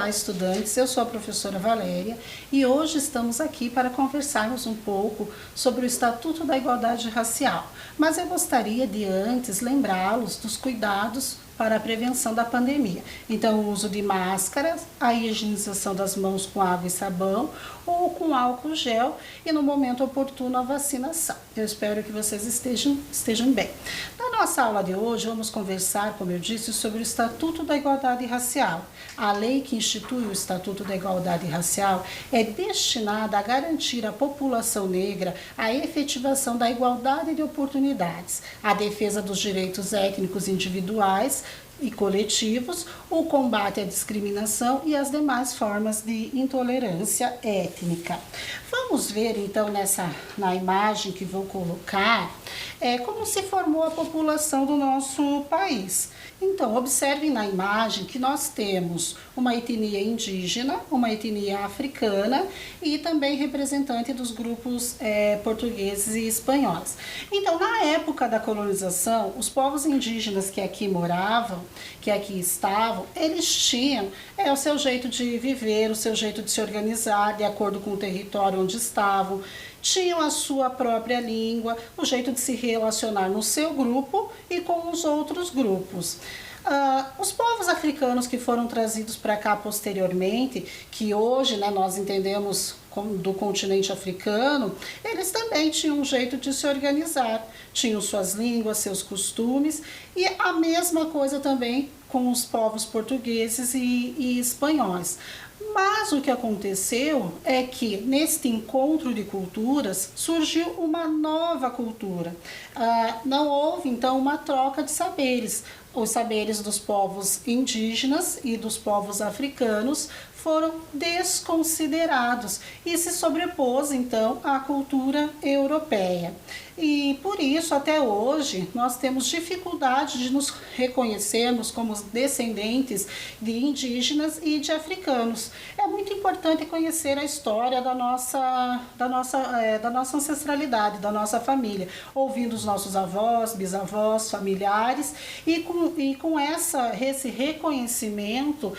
Olá, estudantes, eu sou a professora Valéria e hoje estamos aqui para conversarmos um pouco sobre o Estatuto da Igualdade Racial. Mas eu gostaria de antes lembrá-los dos cuidados para a prevenção da pandemia. Então, o uso de máscaras, a higienização das mãos com água e sabão ou com álcool gel e, no momento oportuno, a vacinação. Eu espero que vocês estejam bem. Na nossa aula de hoje, vamos conversar, como eu disse, sobre o Estatuto da Igualdade Racial. A lei que institui o Estatuto da Igualdade Racial é destinada a garantir à população negra a efetivação da igualdade de oportunidades, a defesa dos direitos étnicos individuais e coletivos, o combate à discriminação e as demais formas de intolerância étnica. Vamos ver então na imagem que vou colocar como se formou a população do nosso país. Então, observem na imagem que nós temos uma etnia indígena, uma etnia africana e também representante dos grupos portugueses e espanhóis. Então, na época da colonização, os povos indígenas que aqui moravam, que aqui estavam, eles tinham o seu jeito de viver, o seu jeito de se organizar, de acordo com o território onde estavam, tinham a sua própria língua, o jeito de se relacionar no seu grupo e com os outros grupos. Os povos africanos que foram trazidos para cá posteriormente, que hoje nós entendemos do continente africano, eles também tinham um jeito de se organizar, tinham suas línguas, seus costumes, e a mesma coisa também com os povos portugueses e espanhóis. Mas o que aconteceu é que neste encontro de culturas surgiu uma nova cultura. Não houve então uma troca de saberes. Os saberes dos povos indígenas e dos povos africanos foram desconsiderados e se sobrepôs então à cultura europeia. E por isso, até hoje, nós temos dificuldade de nos reconhecermos como descendentes de indígenas e de africanos. É muito importante conhecer a história da nossa ancestralidade, da nossa família, ouvindo os nossos avós, bisavós, familiares, e com esse reconhecimento,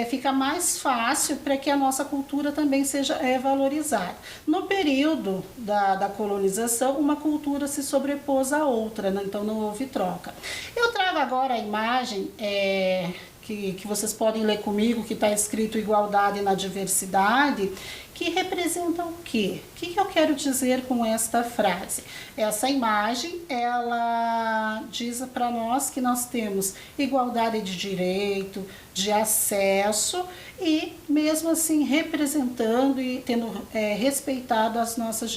fica mais fácil para que a nossa cultura também seja valorizada. No período da colonização, uma cultura se sobrepôs à outra, então não houve troca. Eu trago agora a imagem que vocês podem ler comigo, que está escrito Igualdade na Diversidade, que representa o quê? O que eu quero dizer com esta frase? Essa imagem, ela diz para nós que nós temos igualdade de direito, de acesso e mesmo assim representando e tendo respeitado as nossas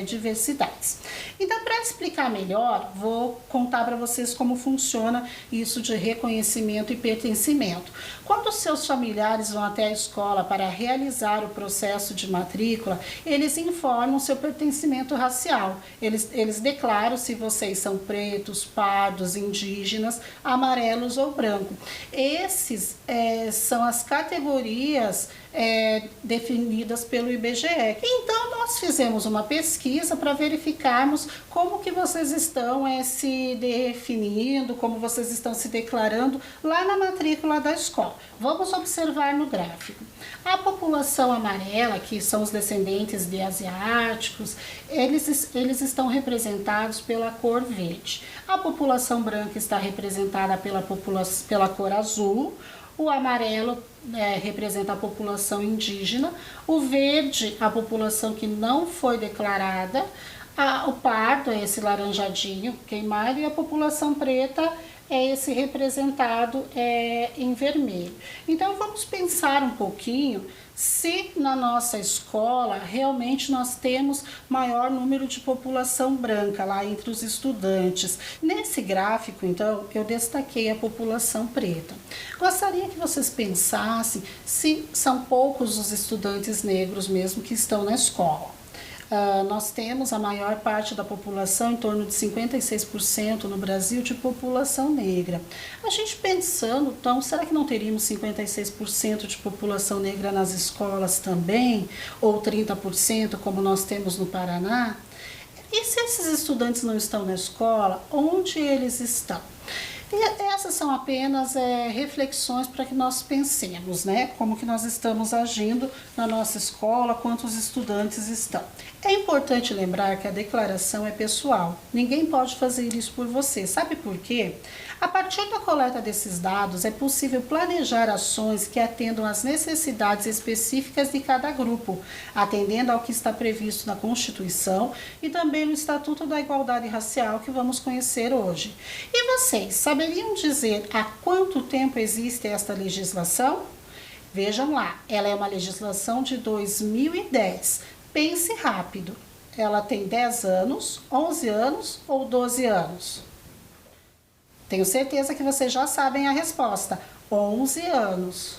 diversidades. Então, para explicar melhor, vou contar para vocês como funciona isso de reconhecimento e pertencimento. Quando os seus familiares vão até a escola para realizar o processo de matrícula, eles informam seu pertencimento racial. Eles declaram se vocês são pretos, pardos, indígenas, amarelos ou branco. Esses são as categorias definidas pelo IBGE. Então, nós fizemos uma pesquisa para verificarmos como que vocês estão se definindo, como vocês estão se declarando lá na matrícula da escola. Vamos observar no gráfico. A população amarela, que são os descendentes de asiáticos, eles estão representados pela cor verde. A população branca está representada pela cor azul. O amarelo representa a população indígena, o verde, a população que não foi declarada, o pardo é esse laranjadinho queimado e a população preta é esse representado em vermelho. Então vamos pensar um pouquinho se na nossa escola realmente nós temos maior número de população branca lá entre os estudantes. Nesse gráfico, então, eu destaquei a população preta. Gostaria que vocês pensassem se são poucos os estudantes negros mesmo que estão na escola. Nós temos a maior parte da população, em torno de 56% no Brasil, de população negra. A gente pensando, então, será que não teríamos 56% de população negra nas escolas também? Ou 30%, como nós temos no Paraná? E se esses estudantes não estão na escola, onde eles estão? E essas são apenas reflexões para que nós pensemos, né? Como que nós estamos agindo na nossa escola, quantos estudantes estão. É importante lembrar que a declaração é pessoal. Ninguém pode fazer isso por você. Sabe por quê? A partir da coleta desses dados, é possível planejar ações que atendam às necessidades específicas de cada grupo, atendendo ao que está previsto na Constituição e também no Estatuto da Igualdade Racial, que vamos conhecer hoje. E vocês, saberiam dizer há quanto tempo existe esta legislação? Vejam lá, ela é uma legislação de 2010. Pense rápido. Ela tem 10 anos, 11 anos ou 12 anos? Tenho certeza que vocês já sabem a resposta. 11 anos.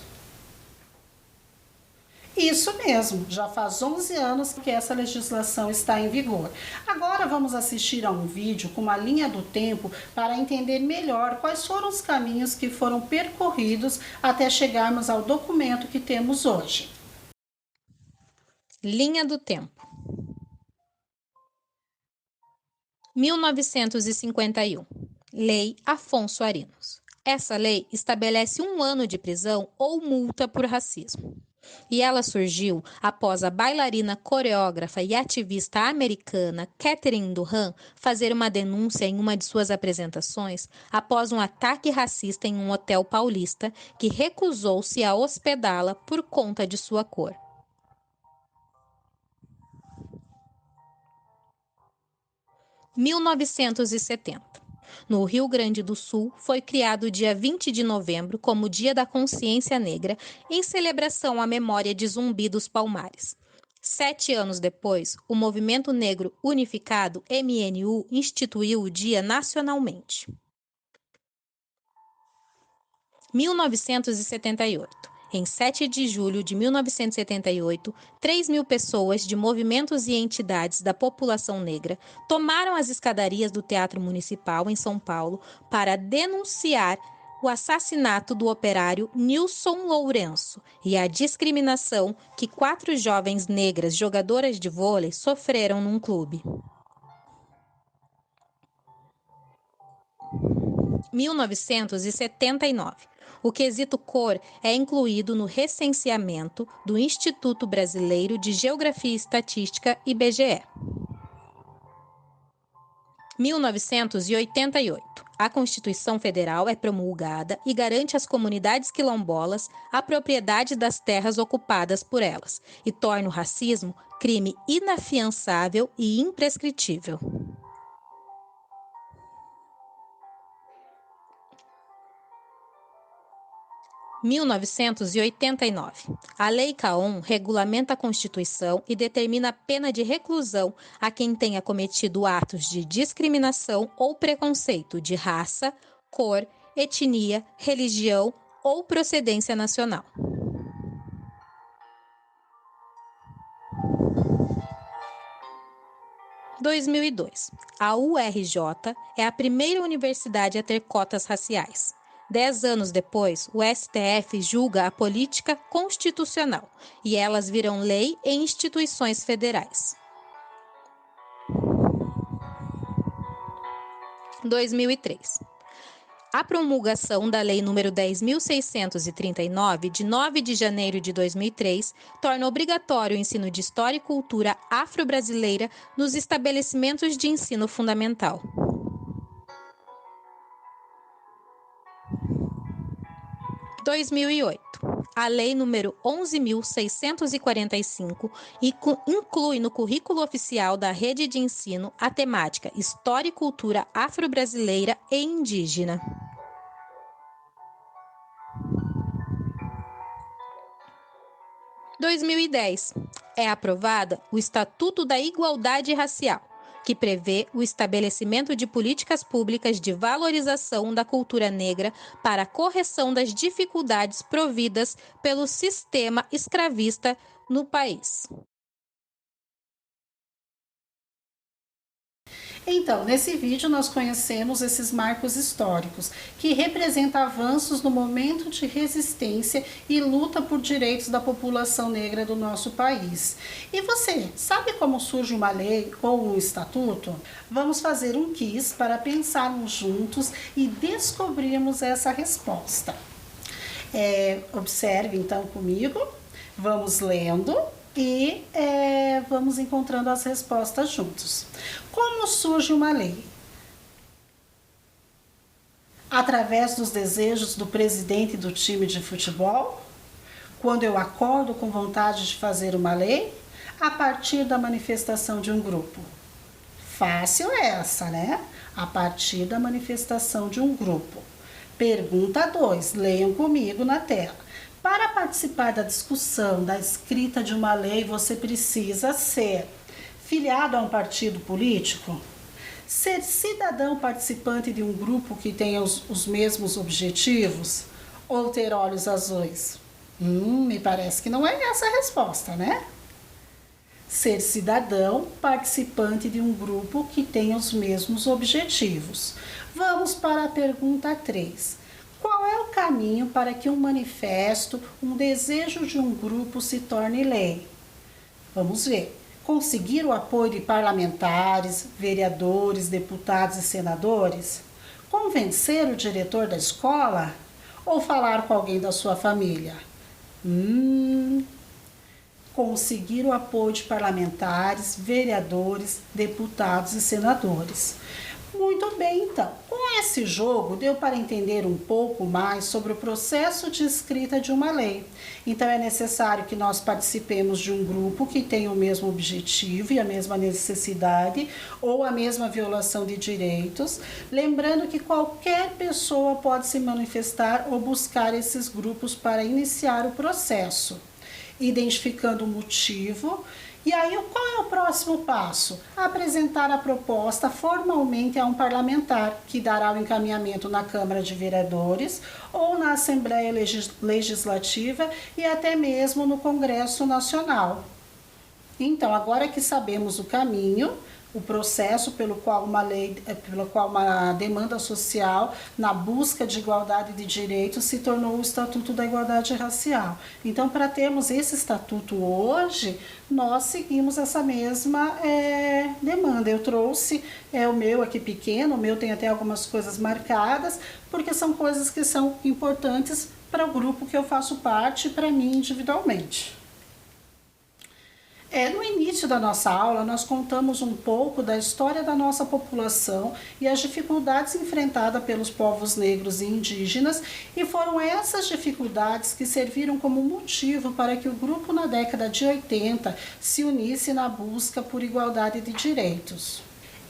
Isso mesmo, já faz 11 anos que essa legislação está em vigor. Agora vamos assistir a um vídeo com uma linha do tempo para entender melhor quais foram os caminhos que foram percorridos até chegarmos ao documento que temos hoje. Linha do tempo. 1951. Lei Afonso Arinos. Essa lei estabelece 1 ano de prisão ou multa por racismo. E ela surgiu após a bailarina, coreógrafa e ativista americana Catherine Durham fazer uma denúncia em uma de suas apresentações após um ataque racista em um hotel paulista que recusou-se a hospedá-la por conta de sua cor. 1970. No Rio Grande do Sul, foi criado o dia 20 de novembro como Dia da Consciência Negra, em celebração à memória de Zumbi dos Palmares. 7 anos depois, o Movimento Negro Unificado, MNU, instituiu o dia nacionalmente. 1978. Em 7 de julho de 1978, 3.000 pessoas de movimentos e entidades da população negra tomaram as escadarias do Teatro Municipal em São Paulo para denunciar o assassinato do operário Nilson Lourenço e a discriminação que 4 jovens negras jogadoras de vôlei sofreram num clube. 1979. O quesito cor é incluído no recenseamento do Instituto Brasileiro de Geografia e Estatística, IBGE. 1988. A Constituição Federal é promulgada e garante às comunidades quilombolas a propriedade das terras ocupadas por elas e torna o racismo crime inafiançável e imprescritível. 1989. A Lei Caon regulamenta a Constituição e determina a pena de reclusão a quem tenha cometido atos de discriminação ou preconceito de raça, cor, etnia, religião ou procedência nacional. 2002. A URJ é a primeira universidade a ter cotas raciais. 10 anos depois, o STF julga a política constitucional e elas viram lei em instituições federais. 2003. A promulgação da Lei nº 10.639, de 9 de janeiro de 2003, torna obrigatório o ensino de História e Cultura afro-brasileira nos estabelecimentos de ensino fundamental. 2008. A Lei nº 11.645 inclui no currículo oficial da rede de ensino a temática História e Cultura Afro-Brasileira e Indígena. 2010. É aprovada o Estatuto da Igualdade Racial, que prevê o estabelecimento de políticas públicas de valorização da cultura negra para a correção das dificuldades providas pelo sistema escravista no país. Então, nesse vídeo nós conhecemos esses marcos históricos, que representam avanços no momento de resistência e luta por direitos da população negra do nosso país. E você, sabe como surge uma lei ou um estatuto? Vamos fazer um quiz para pensarmos juntos e descobrirmos essa resposta. Observe então comigo, vamos lendo e vamos encontrando as respostas juntos. Como surge uma lei? Através dos desejos do presidente do time de futebol? Quando eu acordo com vontade de fazer uma lei? A partir da manifestação de um grupo? Fácil essa, né? A partir da manifestação de um grupo. Pergunta 2, leiam comigo na tela. Para participar da discussão, da escrita de uma lei, você precisa ser filiado a um partido político, ser cidadão participante de um grupo que tenha os mesmos objetivos, ou ter olhos azuis? Me parece que não é essa a resposta, né? Ser cidadão participante de um grupo que tenha os mesmos objetivos. Vamos para a pergunta 3. Qual é o caminho para que um manifesto, um desejo de um grupo se torne lei? Vamos ver. Conseguir o apoio de parlamentares, vereadores, deputados e senadores? Convencer o diretor da escola? Ou falar com alguém da sua família? Conseguir o apoio de parlamentares, vereadores, deputados e senadores. Muito bem, então. Com esse jogo, deu para entender um pouco mais sobre o processo de escrita de uma lei. Então, é necessário que nós participemos de um grupo que tenha o mesmo objetivo e a mesma necessidade ou a mesma violação de direitos. Lembrando que qualquer pessoa pode se manifestar ou buscar esses grupos para iniciar o processo, identificando o motivo. E aí, qual é o próximo passo? Apresentar a proposta formalmente a um parlamentar, que dará o encaminhamento na Câmara de Vereadores ou na Assembleia Legislativa e até mesmo no Congresso Nacional. Então, agora que sabemos o caminho, o processo pelo qual uma demanda social na busca de igualdade de direitos se tornou o Estatuto da Igualdade Racial. Então, para termos esse estatuto hoje, nós seguimos essa mesma demanda. Eu trouxe o meu aqui pequeno, o meu tem até algumas coisas marcadas, porque são coisas que são importantes para o grupo que eu faço parte e para mim individualmente. No início da nossa aula, nós contamos um pouco da história da nossa população e as dificuldades enfrentadas pelos povos negros e indígenas, e foram essas dificuldades que serviram como motivo para que o grupo na década de 80 se unisse na busca por igualdade de direitos.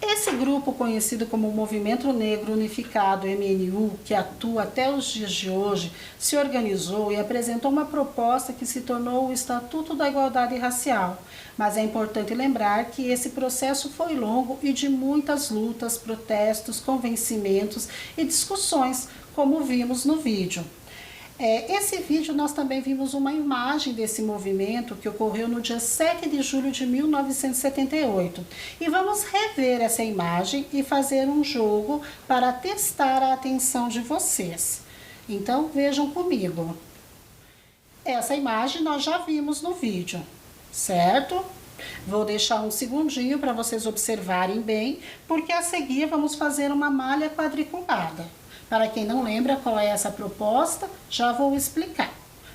Esse grupo, conhecido como Movimento Negro Unificado, MNU, que atua até os dias de hoje, se organizou e apresentou uma proposta que se tornou o Estatuto da Igualdade Racial. Mas é importante lembrar que esse processo foi longo e de muitas lutas, protestos, convencimentos e discussões, como vimos no vídeo. Esse vídeo nós também vimos uma imagem desse movimento que ocorreu no dia 7 de julho de 1978. E vamos rever essa imagem e fazer um jogo para testar a atenção de vocês. Então vejam comigo. Essa imagem nós já vimos no vídeo, certo? Vou deixar um segundinho para vocês observarem bem, porque a seguir vamos fazer uma malha quadriculada. Para quem não lembra qual é essa proposta, já vou explicar.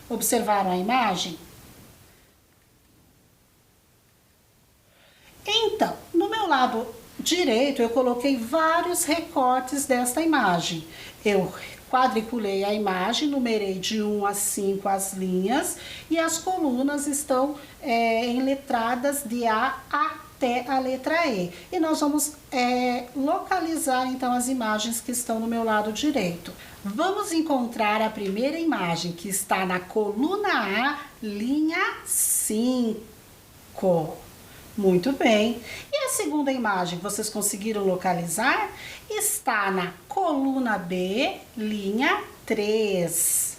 Observaram a imagem? Então, no meu lado direito, eu coloquei vários recortes desta imagem. Eu quadriculei a imagem, numerei de 1 a 5 as linhas e as colunas estão enletradas de A até a letra E. E nós vamos localizar então as imagens que estão no meu lado direito. Vamos encontrar a primeira imagem, que está na coluna A, linha 5. Muito bem. E a segunda imagem, vocês conseguiram localizar? Está na coluna B, linha 3.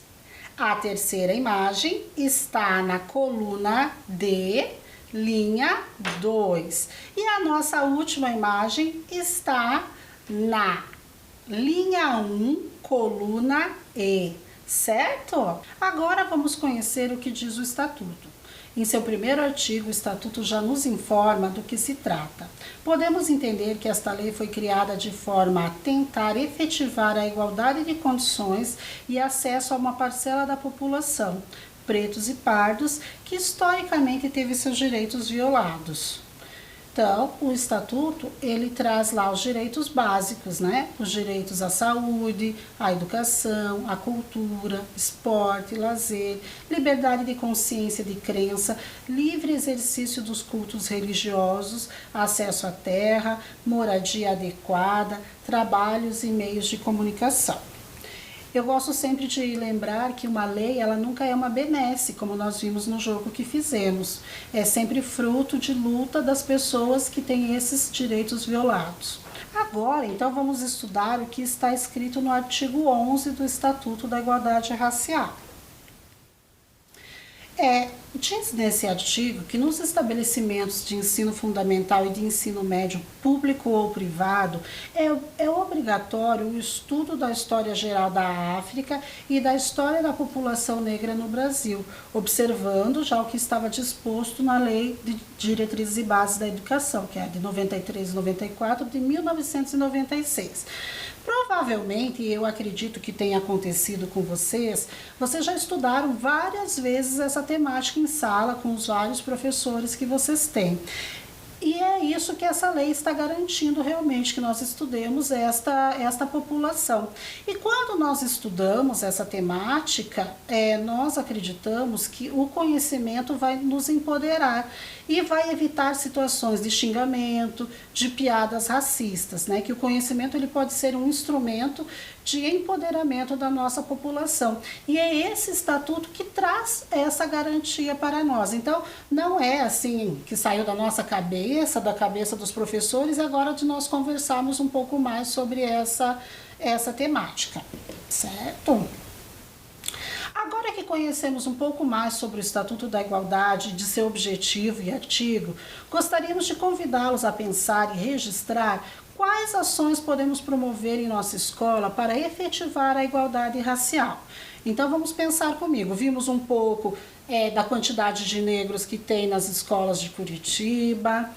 A terceira imagem está na coluna D, linha 2. E a nossa última imagem está na linha 1, coluna E, certo? Agora vamos conhecer o que diz o Estatuto. Em seu primeiro artigo, o Estatuto já nos informa do que se trata. Podemos entender que esta lei foi criada de forma a tentar efetivar a igualdade de condições e acesso a uma parcela da população, pretos e pardos, que historicamente teve seus direitos violados. Então, o Estatuto, ele traz lá os direitos básicos, né? Os direitos à saúde, à educação, à cultura, esporte, lazer, liberdade de consciência e de crença, livre exercício dos cultos religiosos, acesso à terra, moradia adequada, trabalhos e meios de comunicação. Eu gosto sempre de lembrar que uma lei, ela nunca é uma benesse, como nós vimos no jogo que fizemos. É sempre fruto de luta das pessoas que têm esses direitos violados. Agora, então, vamos estudar o que está escrito no artigo 11 do Estatuto da Igualdade Racial. Diz nesse artigo que nos estabelecimentos de ensino fundamental e de ensino médio público ou privado é obrigatório o estudo da história geral da África e da história da população negra no Brasil, observando já o que estava disposto na Lei de Diretrizes e Bases da Educação, que é de 93 e 94 de 1996. Provavelmente, eu acredito que tenha acontecido com vocês já estudaram várias vezes essa temática em sala com os vários professores que vocês têm. E é isso que essa lei está garantindo realmente, que nós estudemos esta população. E quando nós estudamos essa temática, nós acreditamos que o conhecimento vai nos empoderar e vai evitar situações de xingamento, de piadas racistas, né? Que o conhecimento ele pode ser um instrumento de empoderamento da nossa população. E é esse estatuto que traz essa garantia para nós. Então, não é assim que saiu da nossa cabeça, da cabeça dos professores, agora de nós conversarmos um pouco mais sobre essa temática, certo? Agora que conhecemos um pouco mais sobre o Estatuto da Igualdade, de seu objetivo e artigo, gostaríamos de convidá-los a pensar e registrar quais ações podemos promover em nossa escola para efetivar a igualdade racial. Então vamos pensar comigo. Vimos um pouco da quantidade de negros que tem nas escolas de Curitiba,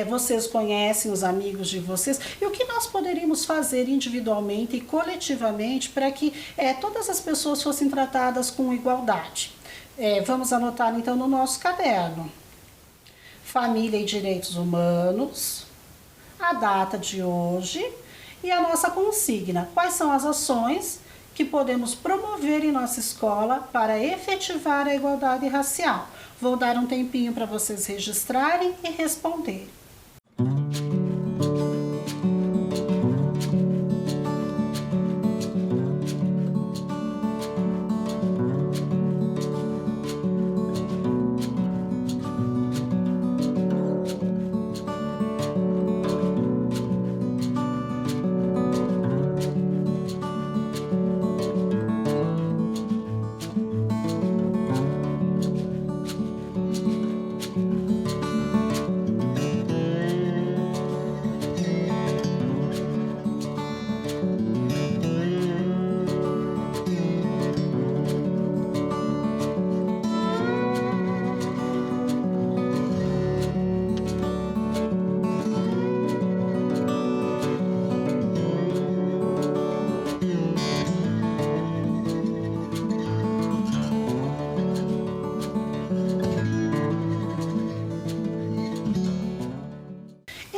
vocês conhecem os amigos de vocês, e o que nós poderíamos fazer individualmente e coletivamente para que todas as pessoas fossem tratadas com igualdade. Vamos anotar então no nosso caderno: família e direitos humanos, a data de hoje e a nossa consigna. Quais são as ações que podemos promover em nossa escola para efetivar a igualdade racial? Vou dar um tempinho para vocês registrarem e responderem.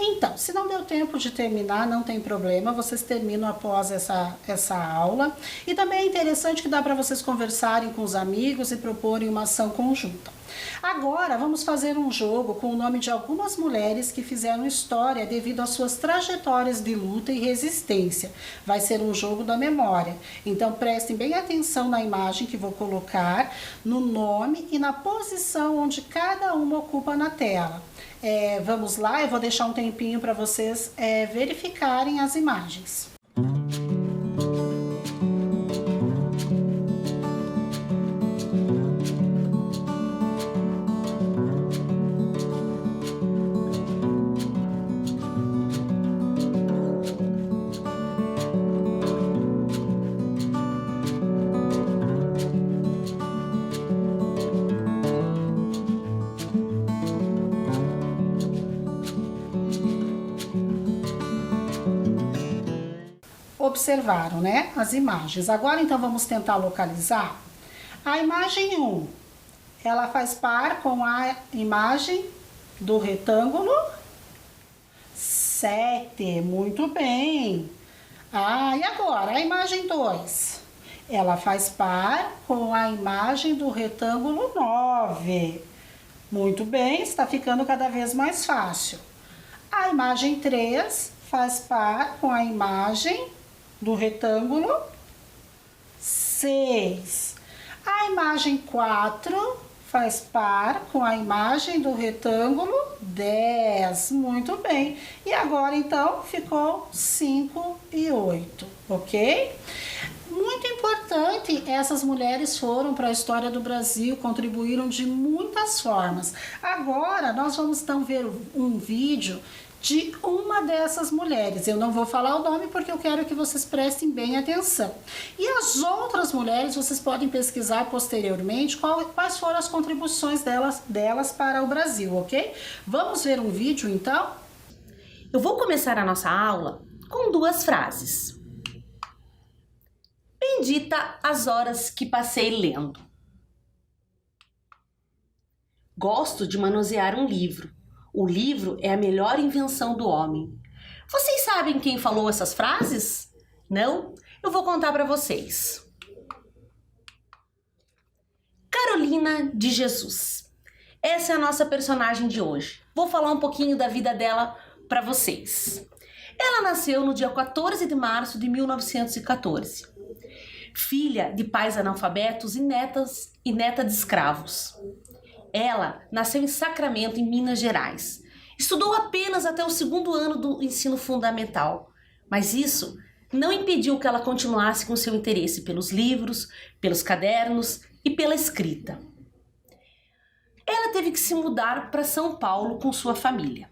Então, se não deu tempo de terminar, não tem problema, vocês terminam após essa aula. E também é interessante que dá para vocês conversarem com os amigos e proporem uma ação conjunta. Agora, vamos fazer um jogo com o nome de algumas mulheres que fizeram história devido às suas trajetórias de luta e resistência. Vai ser um jogo da memória. Então, prestem bem atenção na imagem que vou colocar, no nome e na posição onde cada uma ocupa na tela. Vamos lá, eu vou deixar um tempinho para vocês verificarem as imagens. observaram, né, as imagens. Agora, então, vamos tentar localizar. A imagem 1, ela faz par com a imagem do retângulo 7. Muito bem. E agora, a imagem 2. Ela faz par com a imagem do retângulo 9. Muito bem, está ficando cada vez mais fácil. A imagem 3 faz par com a imagem do retângulo 6. A imagem 4 faz par com a imagem do retângulo 10. Muito bem. E agora, então, ficou 5 e 8, ok? Muito importante, essas mulheres foram para a história do Brasil, contribuíram de muitas formas. Agora, nós vamos então ver um vídeo de uma dessas mulheres. Eu não vou falar o nome porque eu quero que vocês prestem bem atenção. E as outras mulheres, vocês podem pesquisar posteriormente quais foram as contribuições delas para o Brasil, ok? Vamos ver um vídeo, então? Eu vou começar a nossa aula com 2 frases. Bendita as horas que passei lendo. Gosto de manusear um livro. O livro é a melhor invenção do homem. Vocês sabem quem falou essas frases? Não? Eu vou contar para vocês. Carolina de Jesus. Essa é a nossa personagem de hoje. Vou falar um pouquinho da vida dela para vocês. Ela nasceu no dia 14 de março de 1914. Filha de pais analfabetos e neta de escravos. Ela nasceu em Sacramento, em Minas Gerais. Estudou apenas até o 2º ano do ensino fundamental, mas isso não impediu que ela continuasse com seu interesse pelos livros, pelos cadernos e pela escrita. Ela teve que se mudar para São Paulo com sua família.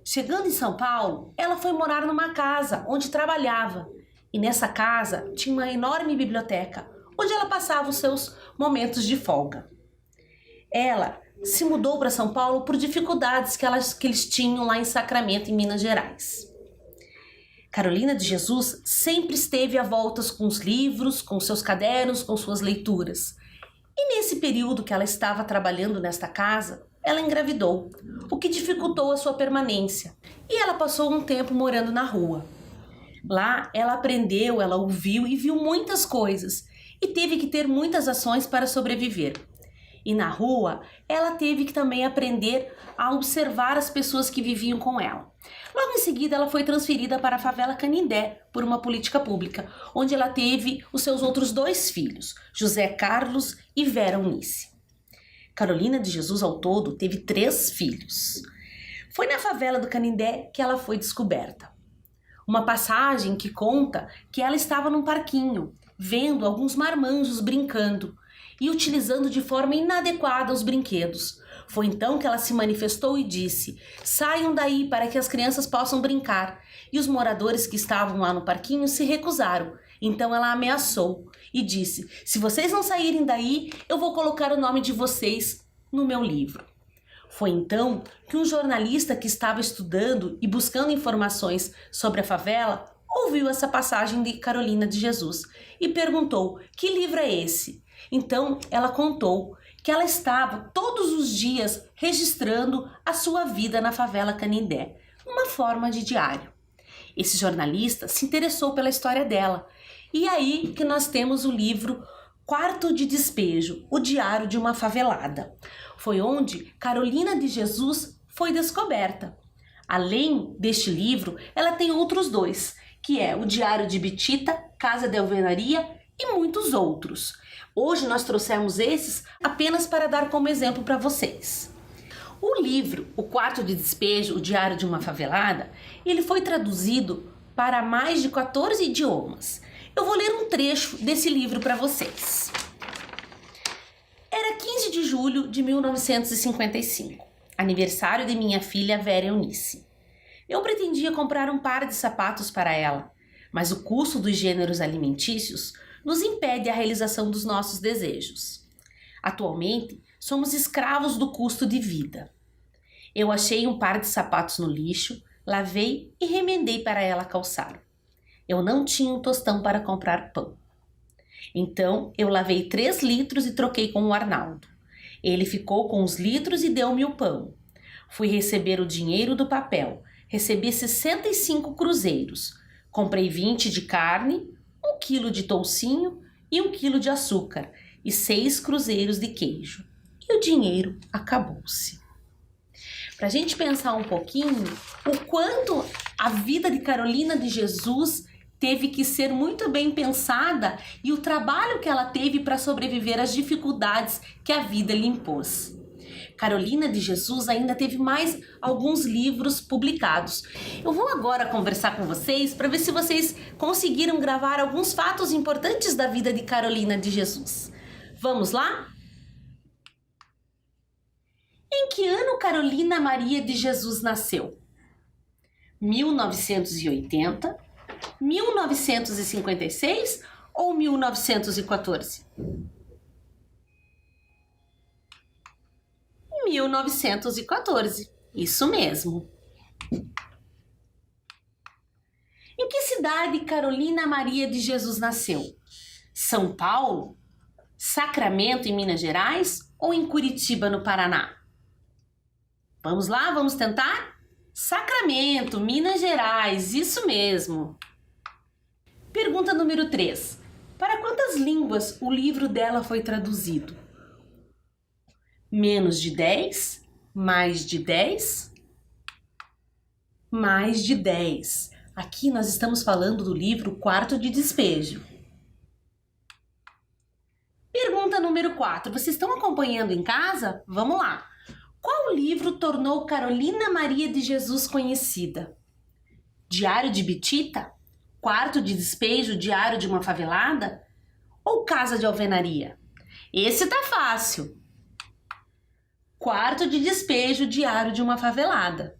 Chegando em São Paulo, ela foi morar numa casa onde trabalhava, e nessa casa tinha uma enorme biblioteca, onde ela passava os seus momentos de folga. Ela se mudou para São Paulo por dificuldades que eles tinham lá em Sacramento, em Minas Gerais. Carolina de Jesus sempre esteve a voltas com os livros, com seus cadernos, com suas leituras. E nesse período que ela estava trabalhando nesta casa, ela engravidou, o que dificultou a sua permanência. E ela passou um tempo morando na rua. Lá ela aprendeu, ela ouviu e viu muitas coisas e teve que ter muitas ações para sobreviver. E na rua, ela teve que também aprender a observar as pessoas que viviam com ela. Logo em seguida, ela foi transferida para a favela Canindé por uma política pública, onde ela teve os seus outros 2 filhos, José Carlos e Vera Eunice. Carolina de Jesus, ao todo, teve 3 filhos. Foi na favela do Canindé que ela foi descoberta. Uma passagem que conta que ela estava num parquinho, vendo alguns marmanjos brincando e utilizando de forma inadequada os brinquedos. Foi então que ela se manifestou e disse: "Saiam daí para que as crianças possam brincar." E os moradores que estavam lá no parquinho se recusaram. Então ela ameaçou e disse: "Se vocês não saírem daí, eu vou colocar o nome de vocês no meu livro." Foi então que um jornalista que estava estudando e buscando informações sobre a favela ouviu essa passagem de Carolina de Jesus e perguntou: "Que livro é esse?" Então ela contou que ela estava todos os dias registrando a sua vida na favela Canindé, uma forma de diário. Esse jornalista se interessou pela história dela, e aí que nós temos o livro Quarto de Despejo, o diário de uma favelada. Foi onde Carolina de Jesus foi descoberta. Além deste livro, ela tem outros 2, que é o Diário de Bitita, Casa de Alvenaria e muitos outros. Hoje nós trouxemos esses apenas para dar como exemplo para vocês. O livro, O Quarto de Despejo, o Diário de uma Favelada, ele foi traduzido para mais de 14 idiomas. Eu vou ler um trecho desse livro para vocês. Era 15 de julho de 1955, aniversário de minha filha Vera Eunice. Eu pretendia comprar um par de sapatos para ela, mas o custo dos gêneros alimentícios nos impede a realização dos nossos desejos. Atualmente, somos escravos do custo de vida. Eu achei um par de sapatos no lixo, lavei e remendei para ela calçar. Eu não tinha um tostão para comprar pão. Então, eu lavei 3 litros e troquei com o Arnaldo. Ele ficou com os litros e deu-me o pão. Fui receber o dinheiro do papel. Recebi 65 cruzeiros. Comprei 20 de carne, 1 quilo de toucinho e 1 quilo de açúcar e 6 cruzeiros de queijo. E o dinheiro acabou-se. Para a gente pensar um pouquinho o quanto a vida de Carolina de Jesus teve que ser muito bem pensada e o trabalho que ela teve para sobreviver às dificuldades que a vida lhe impôs. Carolina de Jesus ainda teve mais alguns livros publicados. Eu vou agora conversar com vocês para ver se vocês conseguiram gravar alguns fatos importantes da vida de Carolina de Jesus. Vamos lá? Em que ano Carolina Maria de Jesus nasceu? 1980, 1956 ou 1914? 1914, isso mesmo. Em que cidade Carolina Maria de Jesus nasceu? São Paulo, Sacramento, em Minas Gerais ou em Curitiba, no Paraná? Vamos lá, vamos tentar? Sacramento, Minas Gerais, isso mesmo. Pergunta número 3. Para quantas línguas o livro dela foi traduzido? Menos de 10? Mais de 10? Mais de 10. Aqui nós estamos falando do livro Quarto de Despejo. Pergunta número 4. Vocês estão acompanhando em casa? Vamos lá. Qual livro tornou Carolina Maria de Jesus conhecida? Diário de Bitita? Quarto de Despejo, Diário de uma Favelada? Ou Casa de Alvenaria? Esse tá fácil. Quarto de Despejo, Diário de uma Favelada.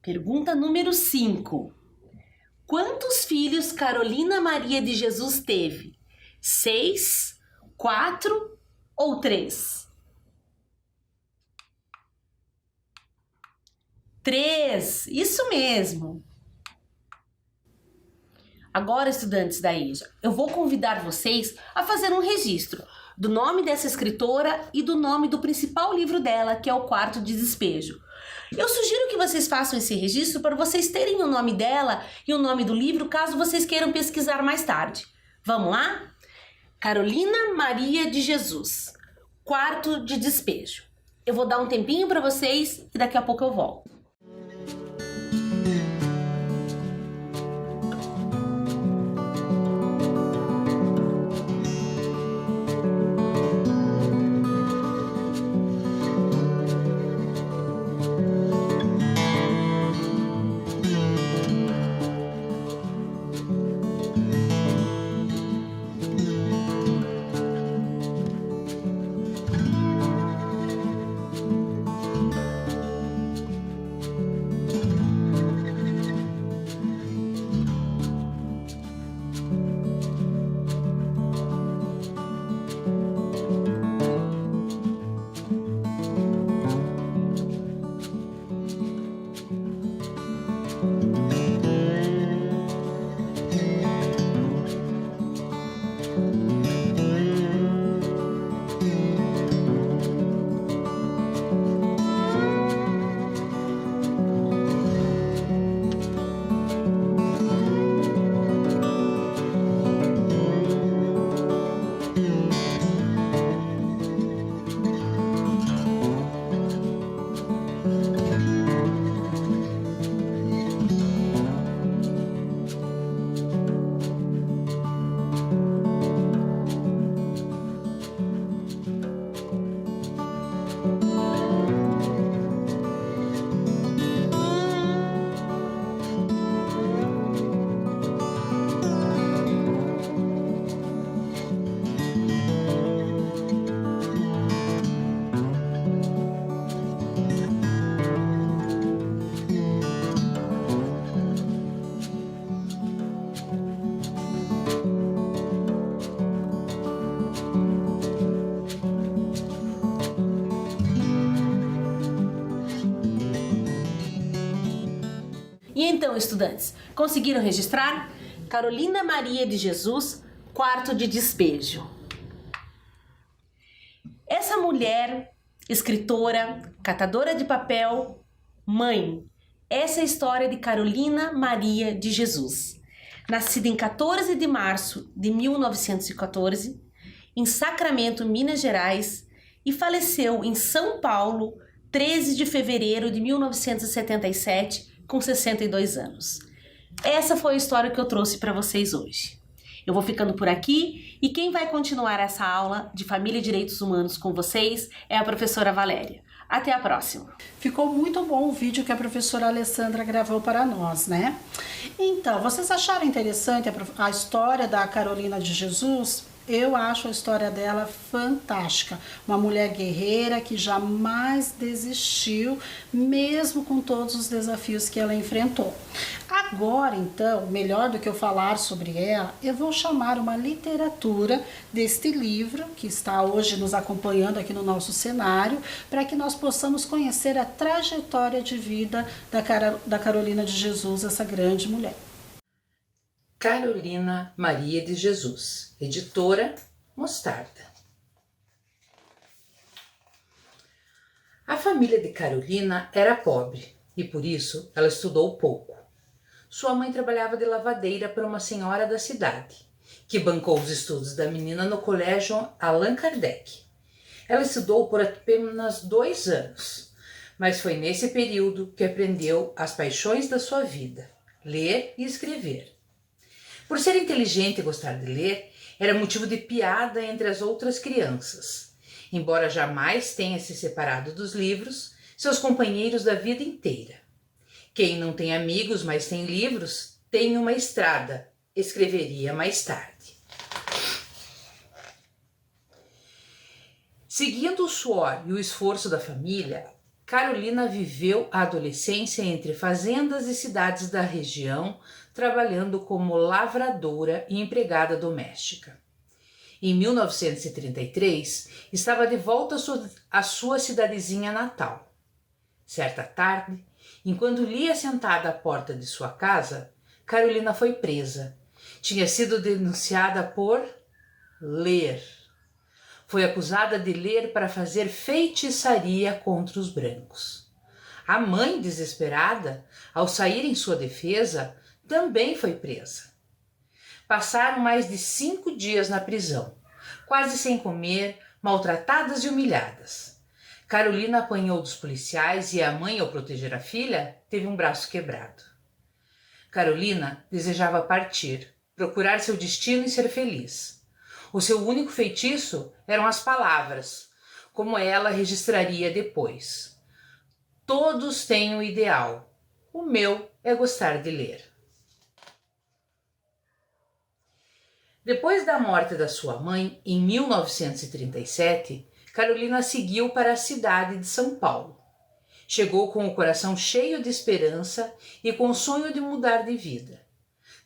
Pergunta número 5. Quantos filhos Carolina Maria de Jesus teve? 6, 4 ou 3? 3, isso mesmo. Agora, estudantes da EJA, eu vou convidar vocês a fazer um registro do nome dessa escritora e do nome do principal livro dela, que é o Quarto de Despejo. Eu sugiro que vocês façam esse registro para vocês terem o nome dela e o nome do livro, caso vocês queiram pesquisar mais tarde. Vamos lá? Carolina Maria de Jesus, Quarto de Despejo. Eu vou dar um tempinho para vocês e daqui a pouco eu volto. E então, estudantes, conseguiram registrar? Carolina Maria de Jesus, quarto de despejo. Essa mulher, escritora, catadora de papel, mãe. Essa é a história de Carolina Maria de Jesus. Nascida em 14 de março de 1914, em Sacramento, Minas Gerais, e faleceu em São Paulo, 13 de fevereiro de 1977, com 62 anos. Essa foi a história que eu trouxe para vocês hoje. Eu vou ficando por aqui e quem vai continuar essa aula de Família e Direitos Humanos com vocês é a professora Valéria. Até a próxima! Ficou muito bom o vídeo que a professora Alessandra gravou para nós, né? Então, vocês acharam interessante a história da Carolina de Jesus? Eu acho a história dela fantástica. Uma mulher guerreira que jamais desistiu, mesmo com todos os desafios que ela enfrentou. Agora, então, melhor do que eu falar sobre ela, eu vou chamar uma literatura deste livro, que está hoje nos acompanhando aqui no nosso cenário, para que nós possamos conhecer a trajetória de vida da Carolina de Jesus, essa grande mulher. Carolina Maria de Jesus, editora Mostarda. A família de Carolina era pobre e por isso ela estudou pouco. Sua mãe trabalhava de lavadeira para uma senhora da cidade, que bancou os estudos da menina no colégio Allan Kardec. Ela estudou por apenas 2 anos, mas foi nesse período que aprendeu as paixões da sua vida, ler e escrever. Por ser inteligente e gostar de ler, era motivo de piada entre as outras crianças. Embora jamais tenha se separado dos livros, seus companheiros da vida inteira. Quem não tem amigos, mas tem livros, tem uma estrada, escreveria mais tarde. Seguindo o suor e o esforço da família, Carolina viveu a adolescência entre fazendas e cidades da região, trabalhando como lavradora e empregada doméstica. Em 1933, estava de volta à sua cidadezinha natal. Certa tarde, enquanto lia sentada à porta de sua casa, Carolina foi presa. Tinha sido denunciada por ler. Foi acusada de ler para fazer feitiçaria contra os brancos. A mãe, desesperada, ao sair em sua defesa, também foi presa. Passaram mais de 5 dias na prisão, quase sem comer, maltratadas e humilhadas. Carolina apanhou dos policiais e a mãe, ao proteger a filha, teve um braço quebrado. Carolina desejava partir, procurar seu destino e ser feliz. O seu único feitiço eram as palavras, como ela registraria depois. Todos têm um ideal. O meu é gostar de ler. Depois da morte da sua mãe, em 1937, Carolina seguiu para a cidade de São Paulo. Chegou com o coração cheio de esperança e com o sonho de mudar de vida.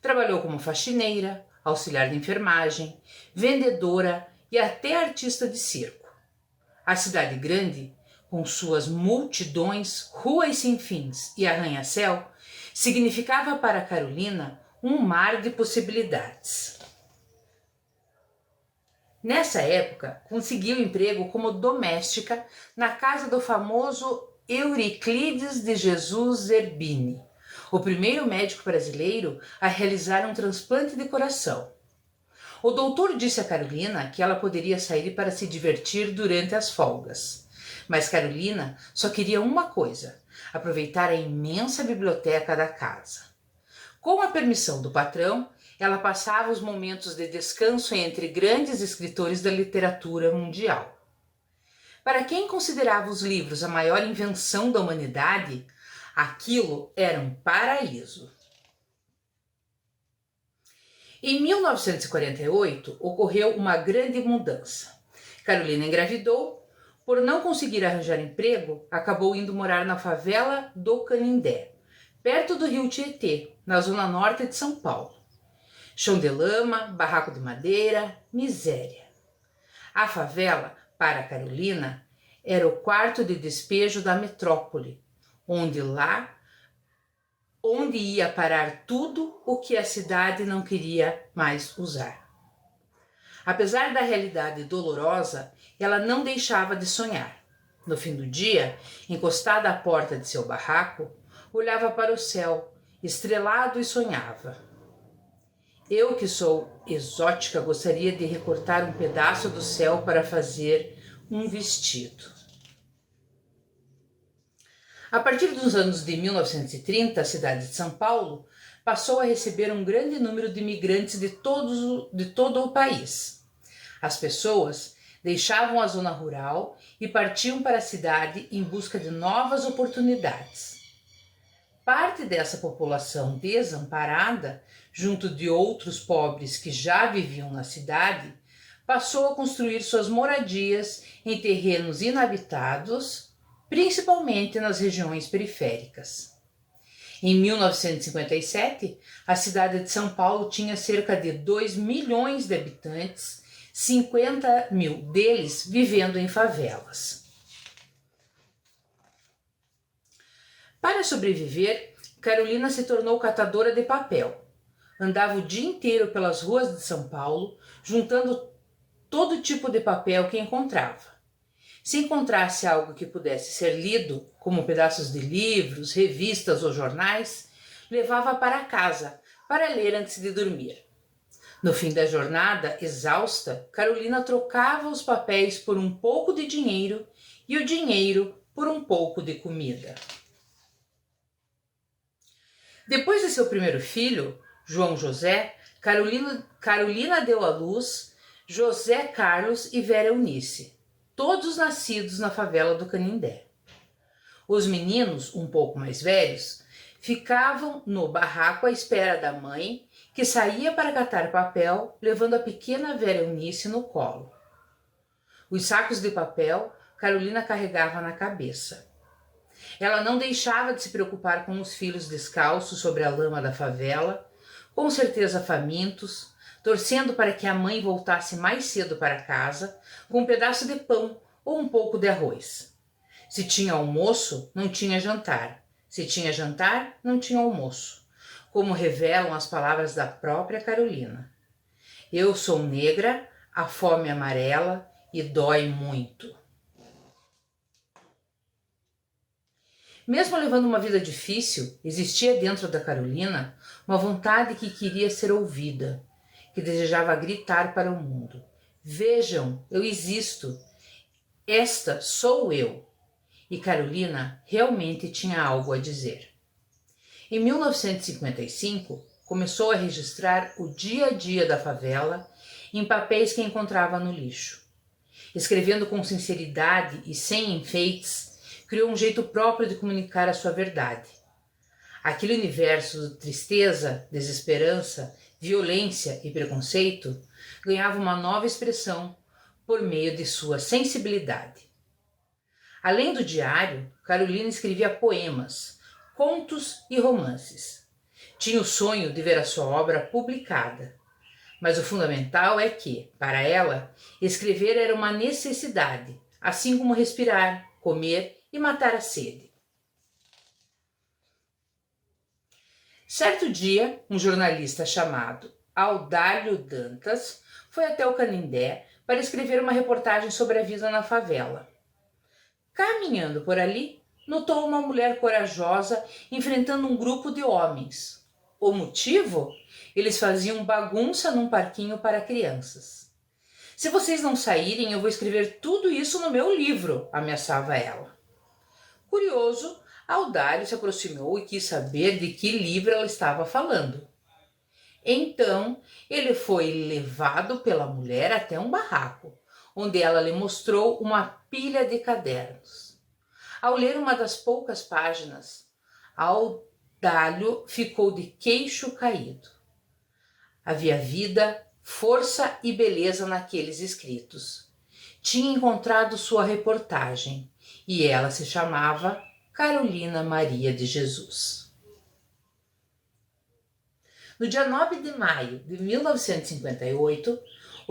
Trabalhou como faxineira, auxiliar de enfermagem, vendedora e até artista de circo. A cidade grande, com suas multidões, ruas sem fins e arranha-céu, significava para Carolina um mar de possibilidades. Nessa época, conseguiu emprego como doméstica na casa do famoso Euriclides de Jesus Zerbini, o primeiro médico brasileiro a realizar um transplante de coração. O doutor disse a Carolina que ela poderia sair para se divertir durante as folgas. Mas Carolina só queria uma coisa: aproveitar a imensa biblioteca da casa. Com a permissão do patrão, ela passava os momentos de descanso entre grandes escritores da literatura mundial. Para quem considerava os livros a maior invenção da humanidade, aquilo era um paraíso. Em 1948, ocorreu uma grande mudança. Carolina engravidou. Por não conseguir arranjar emprego, acabou indo morar na favela do Canindé, perto do rio Tietê, na zona norte de São Paulo. Chão de lama, barraco de madeira, miséria. A favela, para Carolina, era o quarto de despejo da metrópole, onde lá onde ia parar tudo o que a cidade não queria mais usar. Apesar da realidade dolorosa, ela não deixava de sonhar. No fim do dia, encostada à porta de seu barraco, olhava para o céu, estrelado, e sonhava. Eu, que sou exótica, gostaria de recortar um pedaço do céu para fazer um vestido. A partir dos anos de 1930, a cidade de São Paulo passou a receber um grande número de imigrantes de todo o país. As pessoas deixavam a zona rural e partiam para a cidade em busca de novas oportunidades. Parte dessa população desamparada, junto de outros pobres que já viviam na cidade, passou a construir suas moradias em terrenos inabitados, principalmente nas regiões periféricas. Em 1957, a cidade de São Paulo tinha cerca de 2 milhões de habitantes, 50 mil deles vivendo em favelas. Para sobreviver, Carolina se tornou catadora de papel. Andava o dia inteiro pelas ruas de São Paulo, juntando todo tipo de papel que encontrava. Se encontrasse algo que pudesse ser lido, como pedaços de livros, revistas ou jornais, levava para casa para ler antes de dormir. No fim da jornada, exausta, Carolina trocava os papéis por um pouco de dinheiro e o dinheiro por um pouco de comida. Depois de seu primeiro filho, João José, Carolina deu à luz José Carlos e Vera Eunice, todos nascidos na favela do Canindé. Os meninos, um pouco mais velhos, ficavam no barraco à espera da mãe, que saía para catar papel, levando a pequena Vera Eunice no colo. Os sacos de papel Carolina carregava na cabeça. Ela não deixava de se preocupar com os filhos descalços sobre a lama da favela, com certeza famintos, torcendo para que a mãe voltasse mais cedo para casa com um pedaço de pão ou um pouco de arroz. Se tinha almoço, não tinha jantar. Se tinha jantar, não tinha almoço, como revelam as palavras da própria Carolina. Eu sou negra, a fome amarela e dói muito. Mesmo levando uma vida difícil, existia dentro da Carolina uma vontade que queria ser ouvida, que desejava gritar para o mundo: vejam, eu existo, esta sou eu. E Carolina realmente tinha algo a dizer. Em 1955, começou a registrar o dia a dia da favela em papéis que encontrava no lixo. Escrevendo com sinceridade e sem enfeites, criou um jeito próprio de comunicar a sua verdade. Aquele universo de tristeza, desesperança, violência e preconceito ganhava uma nova expressão por meio de sua sensibilidade. Além do diário, Carolina escrevia poemas, contos e romances. Tinha o sonho de ver a sua obra publicada. Mas o fundamental é que, para ela, escrever era uma necessidade, assim como respirar, comer e matar a sede. Certo dia, um jornalista chamado Audálio Dantas foi até o Canindé para escrever uma reportagem sobre a vida na favela. Caminhando por ali, notou uma mulher corajosa enfrentando um grupo de homens. O motivo? Eles faziam bagunça num parquinho para crianças. Se vocês não saírem, eu vou escrever tudo isso no meu livro, ameaçava ela. Curioso, Audálio se aproximou e quis saber de que livro ela estava falando. Então, ele foi levado pela mulher até um barraco, onde ela lhe mostrou uma pilha de cadernos. Ao ler uma das poucas páginas, Audálio ficou de queixo caído. Havia vida, força e beleza naqueles escritos. Tinha encontrado sua reportagem e ela se chamava Carolina Maria de Jesus. No dia 9 de maio de 1958,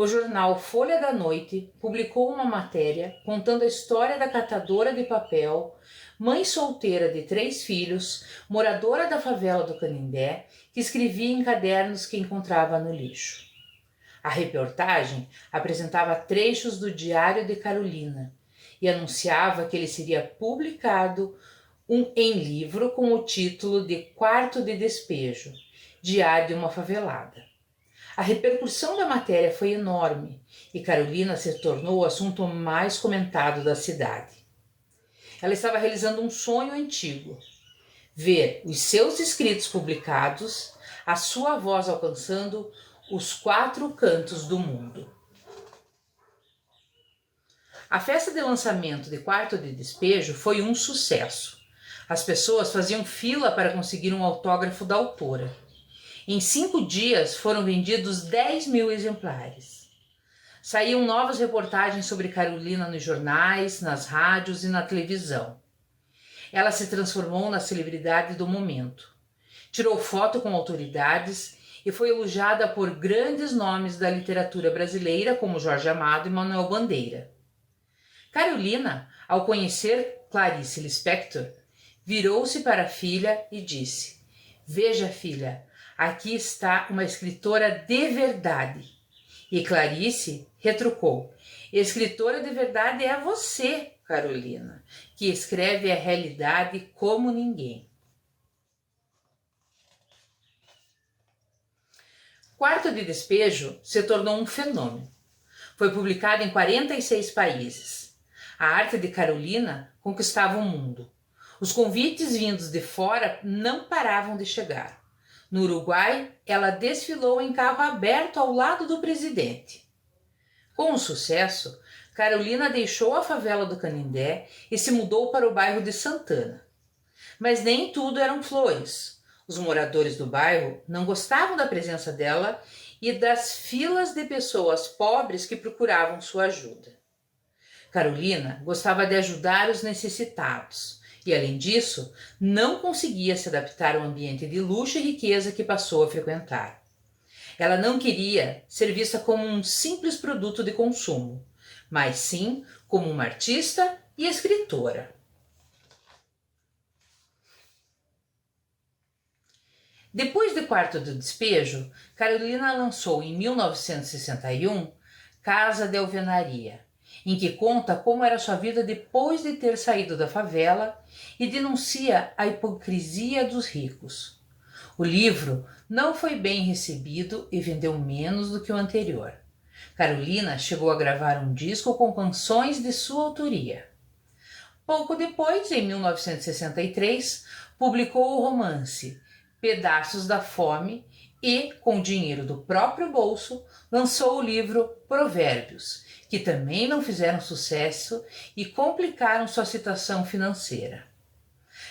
o jornal Folha da Noite publicou uma matéria contando a história da catadora de papel, mãe solteira de 3 filhos, moradora da favela do Canindé, que escrevia em cadernos que encontrava no lixo. A reportagem apresentava trechos do Diário de Carolina e anunciava que ele seria publicado em livro com o título de Quarto de Despejo, Diário de uma Favelada. A repercussão da matéria foi enorme e Carolina se tornou o assunto mais comentado da cidade. Ela estava realizando um sonho antigo: ver os seus escritos publicados, a sua voz alcançando os 4 cantos do mundo. A festa de lançamento de Quarto de Despejo foi um sucesso. As pessoas faziam fila para conseguir um autógrafo da autora. Em 5 dias foram vendidos 10.000 exemplares. Saíam novas reportagens sobre Carolina nos jornais, nas rádios e na televisão. Ela se transformou na celebridade do momento. Tirou foto com autoridades e foi elogiada por grandes nomes da literatura brasileira como Jorge Amado e Manuel Bandeira. Carolina, ao conhecer Clarice Lispector, virou-se para a filha e disse: "Veja, filha, aqui está uma escritora de verdade." E Clarice retrucou: "Escritora de verdade é você, Carolina, que escreve a realidade como ninguém." Quarto de Despejo se tornou um fenômeno. Foi publicado em 46 países. A arte de Carolina conquistava o mundo. Os convites vindos de fora não paravam de chegar. No Uruguai, ela desfilou em carro aberto ao lado do presidente. Com o sucesso, Carolina deixou a favela do Canindé e se mudou para o bairro de Santana. Mas nem tudo eram flores. Os moradores do bairro não gostavam da presença dela e das filas de pessoas pobres que procuravam sua ajuda. Carolina gostava de ajudar os necessitados e, além disso, não conseguia se adaptar ao ambiente de luxo e riqueza que passou a frequentar. Ela não queria ser vista como um simples produto de consumo, mas sim como uma artista e escritora. Depois de Quarto do Despejo, Carolina lançou em 1961 Casa de Alvenaria, em que conta como era sua vida depois de ter saído da favela e denuncia a hipocrisia dos ricos. O livro não foi bem recebido e vendeu menos do que o anterior. Carolina chegou a gravar um disco com canções de sua autoria. Pouco depois, em 1963, publicou o romance Pedaços da Fome e, com dinheiro do próprio bolso, lançou o livro Provérbios, que também não fizeram sucesso e complicaram sua situação financeira.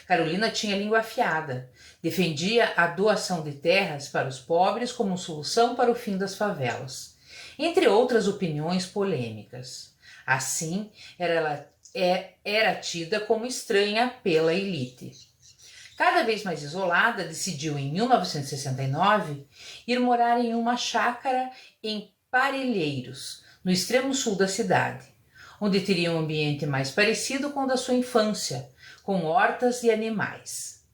Carolina tinha língua afiada, defendia a doação de terras para os pobres como solução para o fim das favelas, entre outras opiniões polêmicas. Assim, era tida como estranha pela elite. Cada vez mais isolada, decidiu em 1969 ir morar em uma chácara em Parelheiros, no extremo sul da cidade, onde teria um ambiente mais parecido com o da sua infância, com hortas e animais.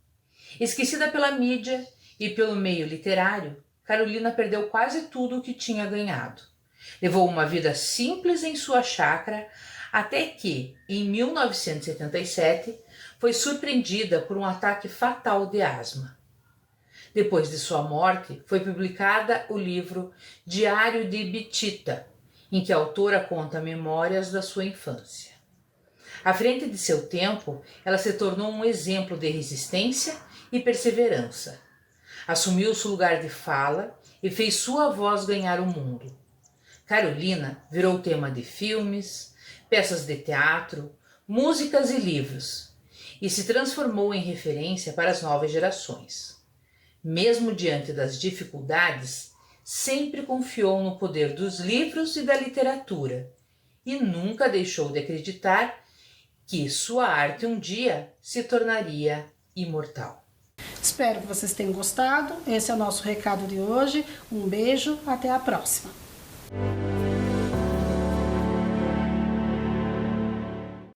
Esquecida pela mídia e pelo meio literário, Carolina perdeu quase tudo o que tinha ganhado. Levou uma vida simples em sua chácara até que, em 1977, foi surpreendida por um ataque fatal de asma. Depois de sua morte, foi publicada o livro Diário de Bitita, em que a autora conta memórias da sua infância. À frente de seu tempo, ela se tornou um exemplo de resistência e perseverança. Assumiu seu lugar de fala e fez sua voz ganhar o mundo. Carolina virou tema de filmes, peças de teatro, músicas e livros, e se transformou em referência para as novas gerações. Mesmo diante das dificuldades, sempre confiou no poder dos livros e da literatura e nunca deixou de acreditar que sua arte um dia se tornaria imortal. Espero que vocês tenham gostado. Esse é o nosso recado de hoje. Um beijo, até a próxima.